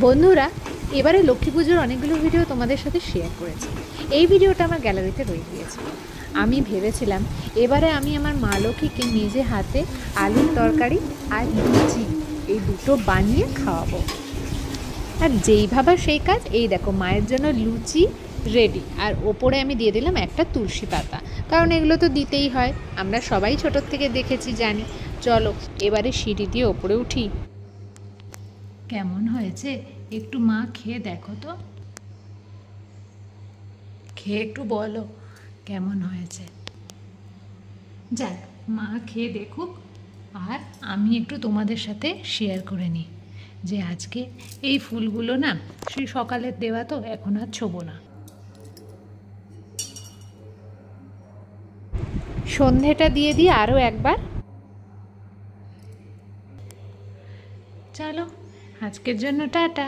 বন্ধুরা, এবারে লক্ষ্মী পুজোর অনেকগুলো ভিডিও তোমাদের সাথে শেয়ার করেছি। এই ভিডিওটা আমার গ্যালারিতে রয়ে গিয়েছিল। আমি ভেবেছিলাম এবারে আমি আমার মা লক্ষ্মীকে নিজে হাতে আলুর তরকারি আর লুচি এই দুটো বানিয়ে খাওয়াবো। আর যেই ভাবা সেই কাজ, এই দেখো মায়ের জন্য লুচি রেডি, আর ওপরে আমি দিয়ে দিলাম একটা তুলসী পাতা, কারণ এগুলো তো দিতেই হয়, আমরা সবাই ছোটোর থেকে দেখেছি, জানি। চলো এবারে সিঁড়ি দিয়ে ওপরে উঠি। কেমন হয়েছে একটু মা খেয়ে দেখো তো, খেয়ে একটু বলো কেমন হয়েছে। যাক, মা খেয়ে দেখুক, আর আমি একটু তোমাদের সাথে শেয়ার করে নিই যে আজকে এই ফুলগুলো না সেই সকালের দেওয়া, তো এখন আর ছোবো না। সন্ধেটা দিয়ে দিই আরও একবার। চলো আজকের জন্য টাটা।